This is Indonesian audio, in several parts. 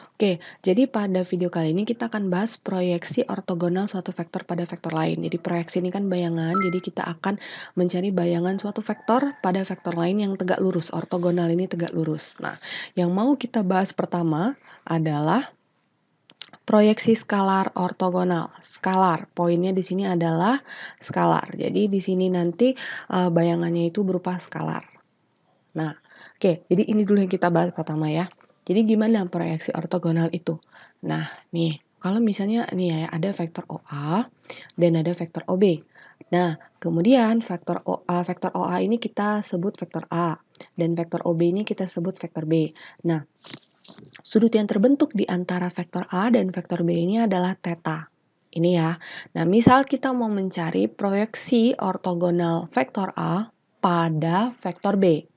Oke, jadi pada video kali ini kita akan bahas proyeksi ortogonal suatu vektor pada vektor lain. Jadi proyeksi ini kan bayangan, jadi kita akan mencari bayangan suatu vektor pada vektor lain yang tegak lurus. Ortogonal ini tegak lurus. Nah, yang mau kita bahas pertama adalah proyeksi skalar ortogonal. Skalar, poinnya di sini adalah skalar. Jadi di sini nanti bayangannya itu berupa skalar. Nah, oke, jadi ini dulu yang kita bahas pertama ya. Jadi gimana proyeksi ortogonal itu? Nah, nih, kalau misalnya nih ya ada vektor OA dan ada vektor OB. Nah, kemudian vektor OA ini kita sebut vektor A dan vektor OB ini kita sebut vektor B. Nah, sudut yang terbentuk di antara vektor A dan vektor B ini adalah theta. Ini ya. Nah, misal kita mau mencari proyeksi ortogonal vektor A pada vektor B.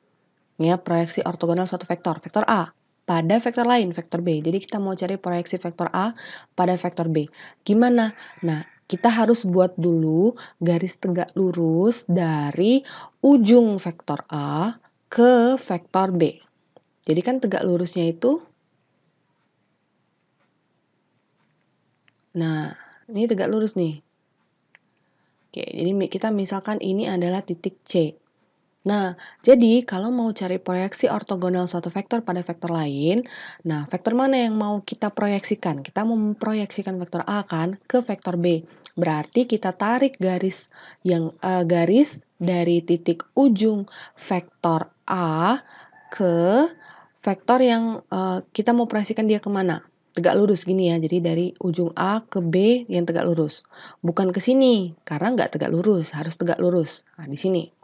Ya, proyeksi ortogonal suatu vektor A pada vektor lain, vektor B. Jadi kita mau cari proyeksi vektor A pada vektor B. Gimana? Nah, kita harus buat dulu garis tegak lurus dari ujung vektor A ke vektor B. Jadi kan tegak lurusnya itu, nah, ini tegak lurus nih. Oke, jadi kita misalkan ini adalah titik C. Nah, jadi kalau mau cari proyeksi ortogonal suatu vektor pada vektor lain, nah vektor mana yang mau kita proyeksikan? Kita mau memproyeksikan vektor A kan ke vektor B. Berarti kita tarik garis garis dari titik ujung vektor A ke vektor yang kita mau proyeksikan dia kemana? Tegak lurus gini ya, jadi dari ujung A ke B yang tegak lurus. Bukan ke sini, karena nggak tegak lurus, harus tegak lurus. Nah, di sini.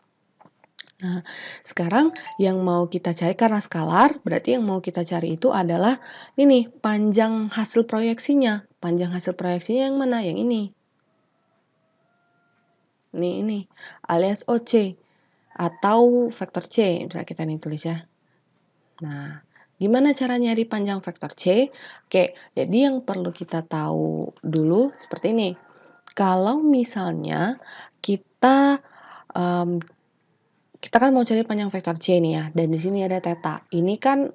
Nah, sekarang yang mau kita cari karena skalar, berarti yang mau kita cari itu adalah ini, panjang hasil proyeksinya. Panjang hasil proyeksinya yang mana? Yang ini. Ini, alias OC atau vektor C, bisa kita nih tulis ya. Nah, gimana cara nyari panjang vektor C? Oke, jadi yang perlu kita tahu dulu seperti ini. Kalau misalnya kita kita kan mau cari panjang vektor C nih ya, dan di sini ada theta. Ini kan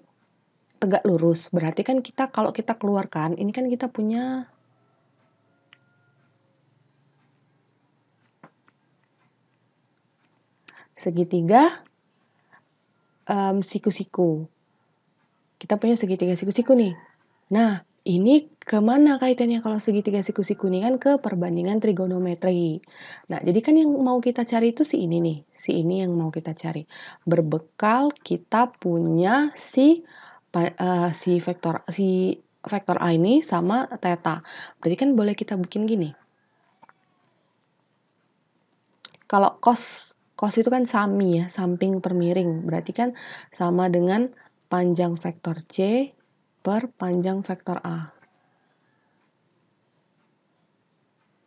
tegak lurus, berarti kan kita kalau kita keluarkan, ini kan kita punya segitiga siku-siku. Kita punya segitiga siku-siku nih. Nah, ini kemana kaitannya kalau segitiga siku-siku ini kan ke perbandingan trigonometri. Nah, jadi kan yang mau kita cari itu si ini nih. Si ini yang mau kita cari. Berbekal kita punya si vektor A ini sama theta. Berarti kan boleh kita bikin gini. Kalau cos itu kan sami ya, samping per miring. Berarti kan sama dengan panjang vektor C per panjang vektor A.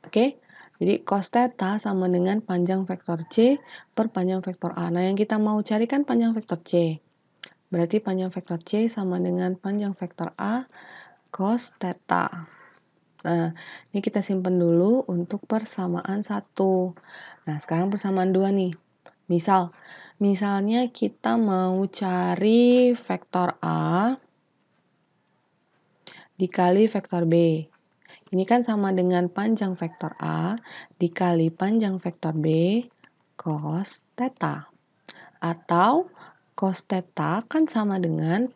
Oke, jadi cos theta sama dengan panjang vektor C per panjang vektor A. Nah, yang kita mau cari kan panjang vektor C. Berarti panjang vektor C sama dengan panjang vektor A cos theta. Nah, ini kita simpan dulu untuk persamaan 1. Nah, sekarang persamaan 2 nih. Misalnya kita mau cari vektor A dikali vektor B. Ini kan sama dengan panjang vektor A dikali panjang vektor B cos theta. Atau cos theta kan sama dengan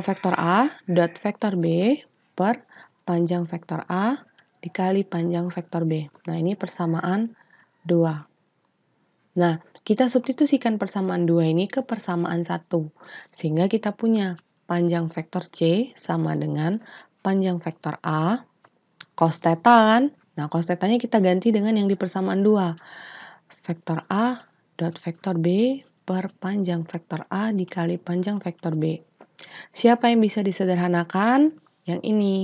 vektor A dot vektor B per panjang vektor A dikali panjang vektor B. Nah, ini persamaan 2. Nah, kita substitusikan persamaan 2 ini ke persamaan 1. Sehingga kita punya panjang vektor C sama dengan panjang vektor A cos theta kan. Nah, cos theta-nya kita ganti dengan yang di persamaan 2. Vektor A dot vektor B per panjang vektor A dikali panjang vektor B. Siapa yang bisa disederhanakan? Yang ini.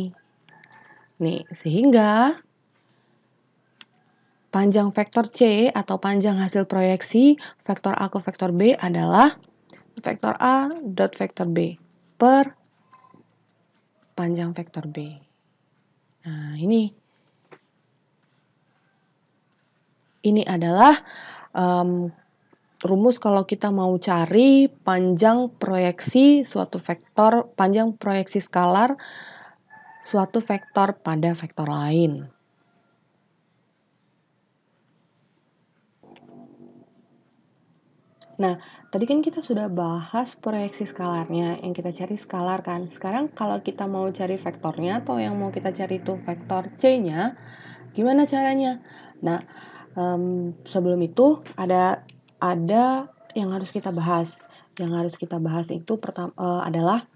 Nih, sehingga panjang vektor C atau panjang hasil proyeksi vektor A ke vektor B adalah vektor A dot vektor B per panjang vektor B. Nah, ini adalah rumus kalau kita mau cari panjang proyeksi suatu vektor, panjang proyeksi skalar suatu vektor pada vektor lain. Nah, tadi kan kita sudah bahas proyeksi skalarnya, yang kita cari skalar kan. Sekarang kalau kita mau cari vektornya atau yang mau kita cari itu vektor C-nya, gimana caranya? Nah, sebelum itu ada yang harus kita bahas. Yang harus kita bahas itu adalah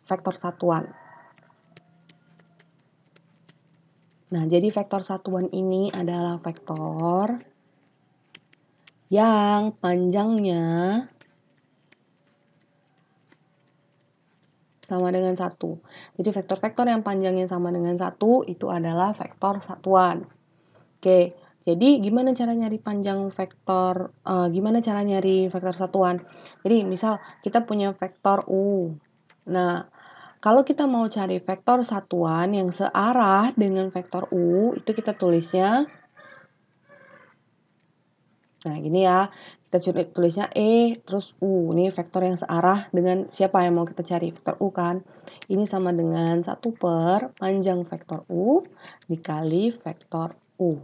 vektor satuan. Nah, jadi vektor satuan ini adalah vektor yang panjangnya sama dengan 1. Jadi vektor-vektor yang panjangnya sama dengan 1 itu adalah vektor satuan. Oke, jadi gimana cara nyari panjang vektor, gimana cara nyari vektor satuan? Jadi misal kita punya vektor U. Nah, kalau kita mau cari vektor satuan yang searah dengan vektor U, itu kita tulisnya, nah gini ya, kita tulisnya E terus U. Ini vektor yang searah dengan siapa yang mau kita cari? Vektor U kan. Ini sama dengan 1 per panjang vektor U dikali vektor U.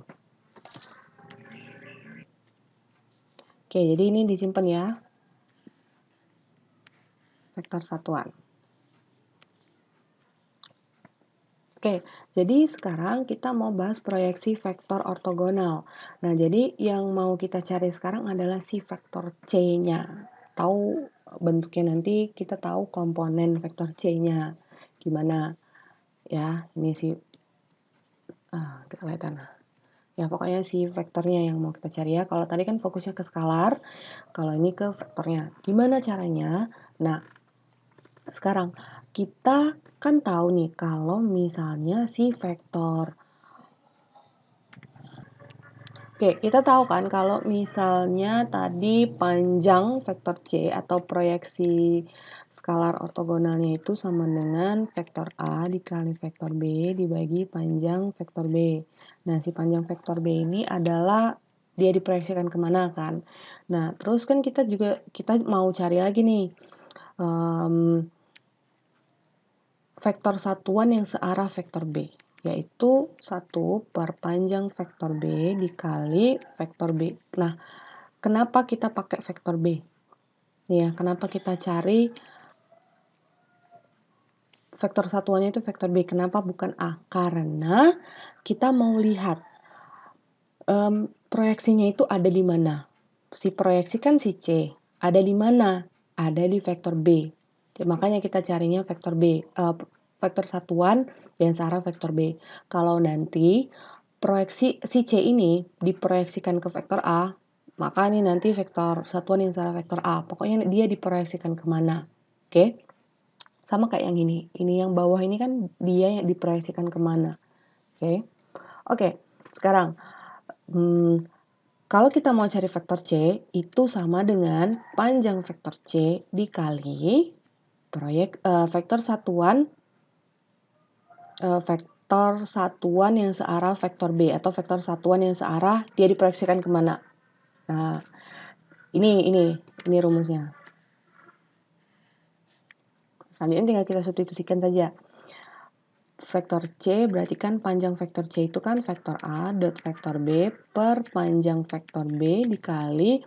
Oke, jadi ini disimpan ya. Vektor satuan. Oke, jadi sekarang kita mau bahas proyeksi vektor ortogonal. Nah, jadi yang mau kita cari sekarang adalah si vektor C-nya. Tahu bentuknya nanti, kita tahu komponen vektor C-nya. Gimana? Ya, ini si kelihatan. Ya, pokoknya si vektornya yang mau kita cari ya. Kalau tadi kan fokusnya ke skalar, kalau ini ke vektornya. Gimana caranya? Nah, sekarang kita kan tahu nih kalau misalnya si vektor. Oke, kita tahu kan kalau misalnya tadi panjang vektor C atau proyeksi skalar ortogonalnya itu sama dengan vektor A dikali vektor B dibagi panjang vektor B. Nah, si panjang vektor B ini adalah dia diproyeksikan kemana kan. Nah, terus kan kita mau cari lagi nih vektor satuan yang searah vektor B, yaitu 1 per panjang vektor B dikali vektor B. Nah, kenapa kita pakai vektor B? Nih ya, kenapa kita cari vektor satuannya itu vektor B? Kenapa bukan A? Karena kita mau lihat proyeksinya itu ada di mana. Si proyeksi kan si C. Ada di mana? Ada di vektor B. Makanya kita carinya vektor B. Vektor satuan yang searah vektor B. Kalau nanti proyeksi si C ini diproyeksikan ke vektor A, maka ini nanti vektor satuan yang searah vektor A. Pokoknya dia diproyeksikan kemana. Oke? Sama kayak yang ini. Ini yang bawah ini kan dia yang diproyeksikan kemana. Oke? Oke, sekarang kalau kita mau cari vektor C, itu sama dengan panjang vektor C dikali vektor satuan yang searah vektor B atau vektor satuan yang searah dia diproyeksikan kemana. Nah, ini rumusnya. Selanjutnya tinggal kita substitusikan saja. Vektor C berarti kan panjang vektor C itu kan vektor A dot vektor B per panjang vektor B dikali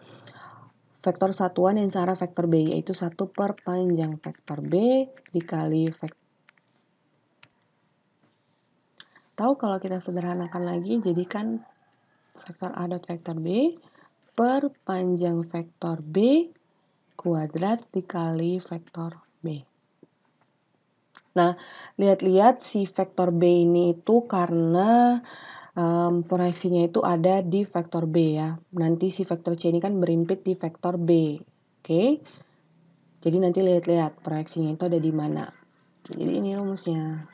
vektor satuan yang searah vektor B, yaitu 1 per panjang vektor B dikali vektor. Tahu kalau kita sederhanakan lagi, jadikan vektor A dot vektor B per panjang vektor B kuadrat dikali vektor B. Nah, lihat-lihat si vektor B ini itu karena proyeksinya itu ada di vektor B ya. Nanti si vektor C ini kan berimpit di vektor B. Oke? Jadi nanti lihat-lihat proyeksinya itu ada di mana. Jadi ini rumusnya.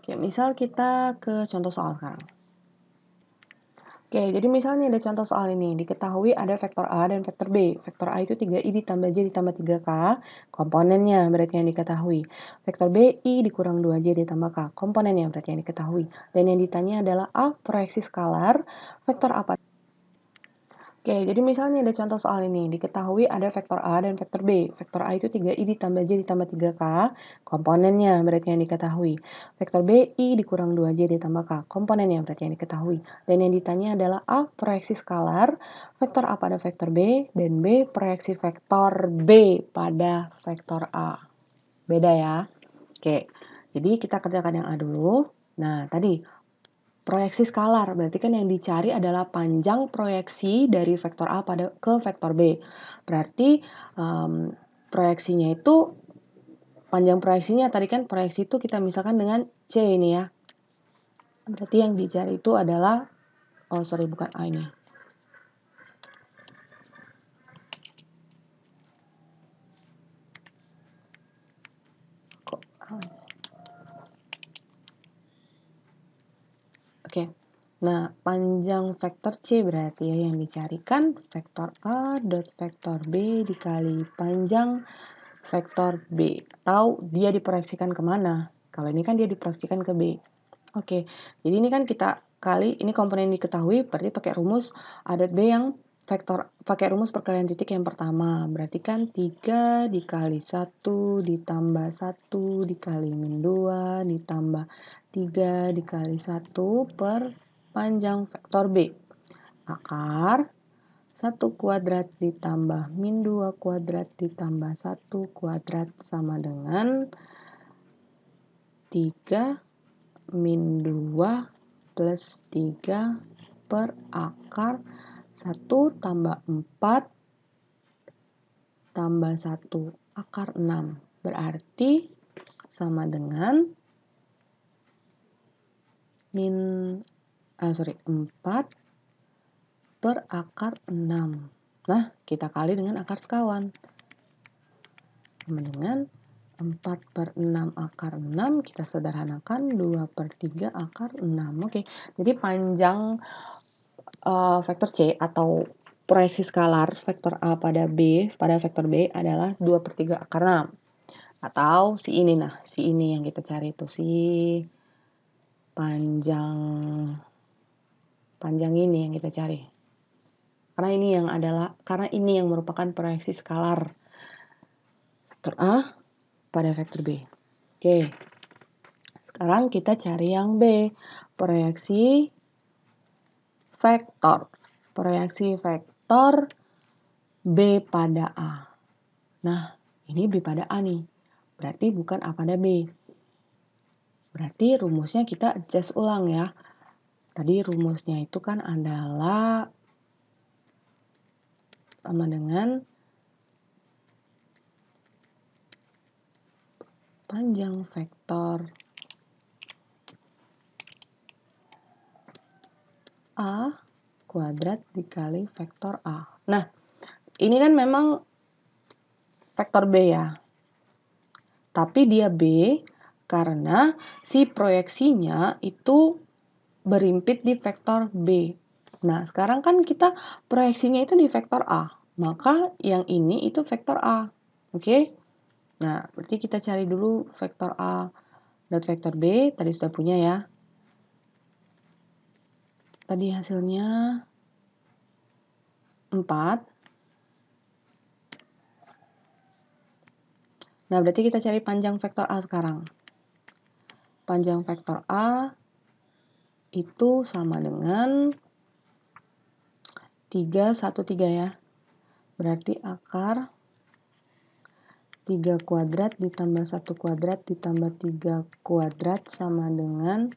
Oke, misal kita ke contoh soal sekarang. Oke, jadi misalnya ada contoh soal ini, diketahui ada vektor A dan vektor B. Vektor A itu 3i ditambah J ditambah 3K, komponennya berarti yang diketahui. Vektor B, I dikurang 2J ditambah K, komponennya berarti yang diketahui. Dan yang ditanya adalah A, proyeksi skalar, vektor apa? Oke, jadi misalnya ada contoh soal ini, diketahui ada vektor A dan vektor B. Vektor A itu 3i ditambah J ditambah 3K, komponennya berarti yang diketahui. Vektor B, I dikurang 2J ditambah K, komponennya berarti yang diketahui. Dan yang ditanya adalah A, proyeksi skalar, vektor A pada vektor B, dan B, proyeksi vektor B pada vektor A. Beda ya? Oke, jadi kita kerjakan yang A dulu. Nah, tadi proyeksi skalar, berarti kan yang dicari adalah panjang proyeksi dari vektor A ke vektor B. Berarti proyeksinya itu, panjang proyeksinya tadi kan proyeksi itu kita misalkan dengan C ini ya. Berarti yang dicari itu adalah, bukan A ini. Oke. Nah, panjang vektor C berarti ya yang dicarikan vektor A dot vektor B dikali panjang vektor B. Atau dia diproyeksikan kemana? Kalau ini kan dia diproyeksikan ke B. Oke, jadi ini kan kita kali, ini komponen diketahui, berarti pakai rumus A dot B yang vektor, pakai rumus perkalian titik yang pertama. Berarti kan 3 dikali 1 ditambah 1 dikali min 2 ditambah 3 dikali 1 per panjang vektor B. Akar 1 kuadrat ditambah min 2 kuadrat ditambah 1 kuadrat sama dengan 3 min 2 plus 3 per akar 1 tambah 4 tambah 1 akar 6. Berarti sama dengan 4 per akar 6. Nah, kita kali dengan akar sekawan. Sama dengan 4 per 6 akar 6, kita sederhanakan 2 per 3 akar 6. Oke, jadi panjang vektor C atau proyeksi skalar vektor A pada vektor B adalah 2 per 3 akar 6. Atau si ini yang kita cari itu, si panjang ini yang kita cari. Karena ini yang merupakan proyeksi skalar vektor A pada vektor B. Oke. Sekarang kita cari yang B, proyeksi vektor. Proyeksi vektor B pada A. Nah, ini B pada A nih. Berarti bukan A pada B. Berarti rumusnya kita adjust ulang ya. Tadi rumusnya itu kan adalah sama dengan panjang vektor A kuadrat dikali vektor A. Nah, ini kan memang vektor B ya. Tapi dia B karena si proyeksinya itu berimpit di vektor B. Nah, sekarang kan kita proyeksinya itu di vektor A. Maka yang ini itu vektor A. Oke? Nah, berarti kita cari dulu vektor A dot vektor B. Tadi sudah punya ya. Tadi hasilnya 4. Nah, berarti kita cari panjang vektor A sekarang. Panjang vektor A itu sama dengan 3, 1, 3 ya. Berarti akar 3 kuadrat ditambah 1 kuadrat ditambah 3 kuadrat sama dengan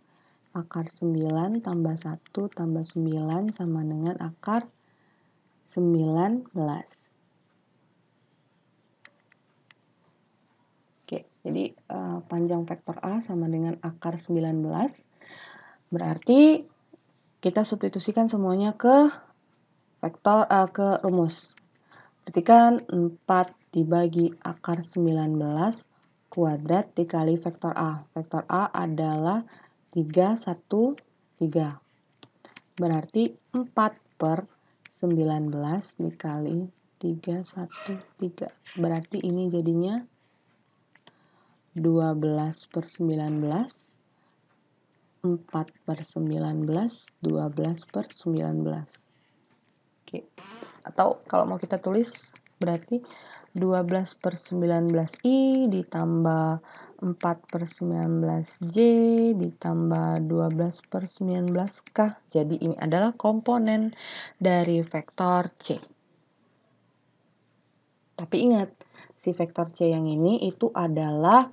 akar 9 tambah 1 tambah 9 sama dengan akar 19. Oke, jadi panjang vektor A sama dengan akar 19. Berarti kita substitusikan semuanya ke ke rumus. Berarti kan 4 dibagi akar 19 kuadrat dikali vektor A. Vektor A adalah 3, 1, 3. Berarti 4 per 19 dikali 3, 1, 3. Berarti ini jadinya 12 per 19. 4 per 19, 12 per 19. Oke. Atau kalau mau kita tulis berarti 12/19i ditambah 4/19J ditambah 12/19K. Jadi ini adalah komponen dari vektor C. Tapi ingat, si vektor C yang ini itu adalah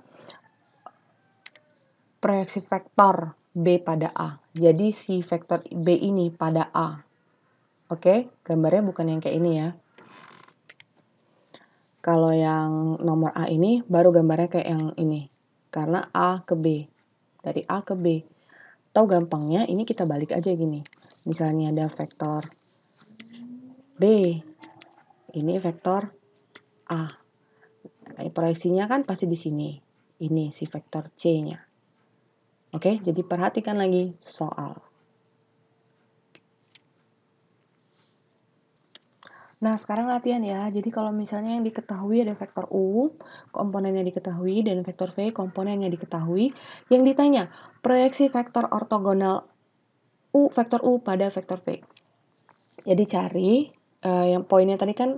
proyeksi vektor B pada A. Jadi si vektor B ini pada A. Oke, gambarnya bukan yang kayak ini ya. Kalau yang nomor A ini baru gambarnya kayak yang ini. Karena A ke B. Dari A ke B. Atau gampangnya ini kita balik aja gini. Misalnya ada vektor B. Ini vektor A. Nah, proyeksinya kan pasti di sini. Ini si vektor C-nya. Oke, jadi perhatikan lagi soal. Nah, sekarang latihan ya. Jadi kalau misalnya yang diketahui ada vektor U, komponennya diketahui, dan vektor V, komponennya diketahui. Yang ditanya, proyeksi vektor ortogonal vektor U pada vektor V. Jadi cari, yang poinnya tadi kan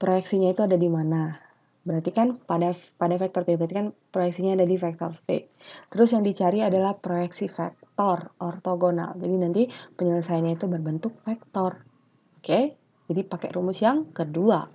proyeksinya itu ada di mana. Berarti kan pada vektor V, berarti kan proyeksinya ada di vektor V. Terus yang dicari adalah proyeksi vektor ortogonal. Jadi nanti penyelesaiannya itu berbentuk vektor. Oke? Jadi pakai rumus yang kedua.